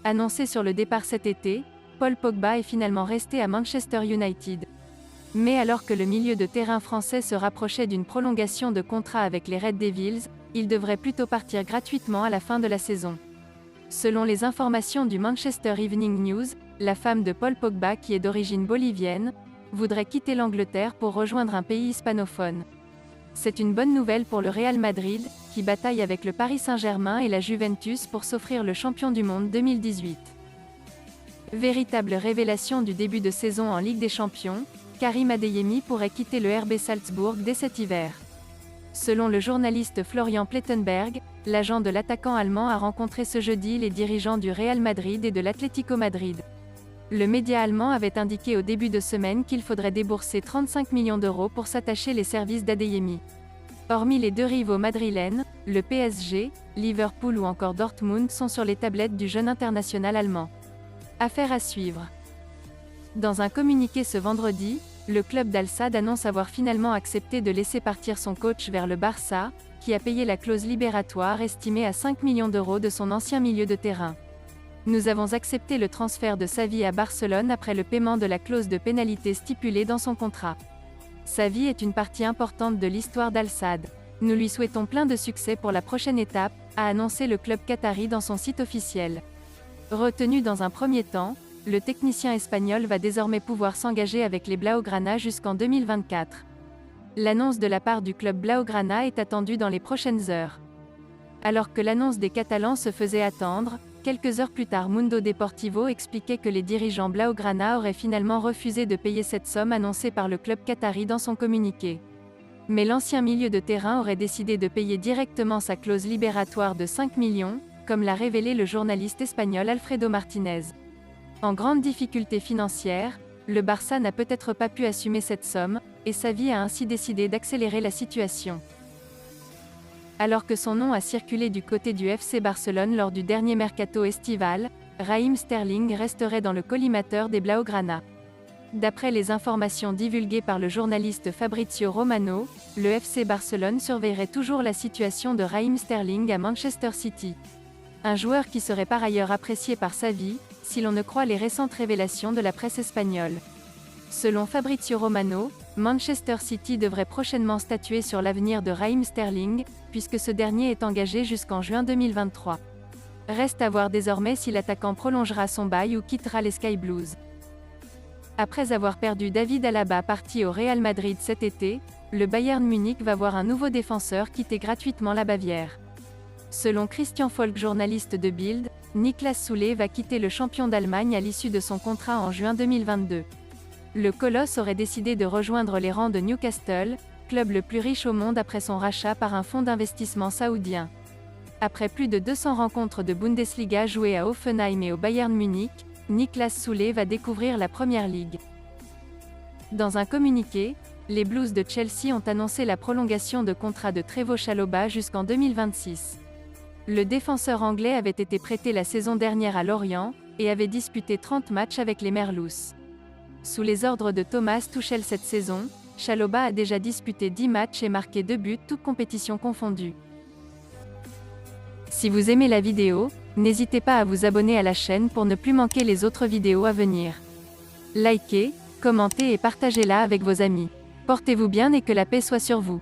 Annoncé sur le départ cet été, Paul Pogba est finalement resté à Manchester United. Mais alors que le milieu de terrain français se rapprochait d'une prolongation de contrat avec les Red Devils, il devrait plutôt partir gratuitement à la fin de la saison. Selon les informations du Manchester Evening News, la femme de Paul Pogba, qui est d'origine bolivienne, voudrait quitter l'Angleterre pour rejoindre un pays hispanophone. C'est une bonne nouvelle pour le Real Madrid, qui bataille avec le Paris Saint-Germain et la Juventus pour s'offrir le champion du monde 2018. Véritable révélation du début de saison en Ligue des Champions, Karim Adeyemi pourrait quitter le RB Salzbourg dès cet hiver. Selon le journaliste Florian Plettenberg, l'agent de l'attaquant allemand a rencontré ce jeudi les dirigeants du Real Madrid et de l'Atlético Madrid. Le média allemand avait indiqué au début de semaine qu'il faudrait débourser 35 millions d'euros pour s'attacher les services d'Adeyemi. Hormis les deux rivaux madrilènes, le PSG, Liverpool ou encore Dortmund sont sur les tablettes du jeune international allemand. Affaire à suivre. Dans un communiqué ce vendredi, le club d'Al-Sadd annonce avoir finalement accepté de laisser partir son coach vers le Barça, qui a payé la clause libératoire estimée à 5 millions d'euros de son ancien milieu de terrain. Nous avons accepté le transfert de Xavi à Barcelone après le paiement de la clause de pénalité stipulée dans son contrat. Xavi est une partie importante de l'histoire d'Al-Sadd. Nous lui souhaitons plein de succès pour la prochaine étape, a annoncé le club qatari dans son site officiel. Retenu dans un premier temps, le technicien espagnol va désormais pouvoir s'engager avec les Blaugrana jusqu'en 2024. L'annonce de la part du club Blaugrana est attendue dans les prochaines heures. Alors que l'annonce des Catalans se faisait attendre, quelques heures plus tard Mundo Deportivo expliquait que les dirigeants Blaugrana auraient finalement refusé de payer cette somme annoncée par le club qatari dans son communiqué. Mais l'ancien milieu de terrain aurait décidé de payer directement sa clause libératoire de 5 millions, comme l'a révélé le journaliste espagnol Alfredo Martinez. En grande difficulté financière, le Barça n'a peut-être pas pu assumer cette somme, et Xavi a ainsi décidé d'accélérer la situation. Alors que son nom a circulé du côté du FC Barcelone lors du dernier mercato estival, Raheem Sterling resterait dans le collimateur des Blaugrana. D'après les informations divulguées par le journaliste Fabrizio Romano, le FC Barcelone surveillerait toujours la situation de Raheem Sterling à Manchester City. Un joueur qui serait par ailleurs apprécié par Xavi, si l'on ne croit les récentes révélations de la presse espagnole. Selon Fabrizio Romano, Manchester City devrait prochainement statuer sur l'avenir de Raheem Sterling, puisque ce dernier est engagé jusqu'en juin 2023. Reste à voir désormais si l'attaquant prolongera son bail ou quittera les Sky Blues. Après avoir perdu David Alaba parti au Real Madrid cet été, le Bayern Munich va voir un nouveau défenseur quitter gratuitement la Bavière. Selon Christian Falk, journaliste de Bild, Niklas Süle va quitter le champion d'Allemagne à l'issue de son contrat en juin 2022. Le colosse aurait décidé de rejoindre les rangs de Newcastle, club le plus riche au monde après son rachat par un fonds d'investissement saoudien. Après plus de 200 rencontres de Bundesliga jouées à Hoffenheim et au Bayern Munich, Niklas Süle va découvrir la Première Ligue. Dans un communiqué, les Blues de Chelsea ont annoncé la prolongation de contrat de Trevoh Chalobah jusqu'en 2026. Le défenseur anglais avait été prêté la saison dernière à Lorient, et avait disputé 30 matchs avec les Merlus. Sous les ordres de Thomas Tuchel cette saison, Chalobah a déjà disputé 10 matchs et marqué 2 buts, toutes compétitions confondues. Si vous aimez la vidéo, n'hésitez pas à vous abonner à la chaîne pour ne plus manquer les autres vidéos à venir. Likez, commentez et partagez-la avec vos amis. Portez-vous bien et que la paix soit sur vous.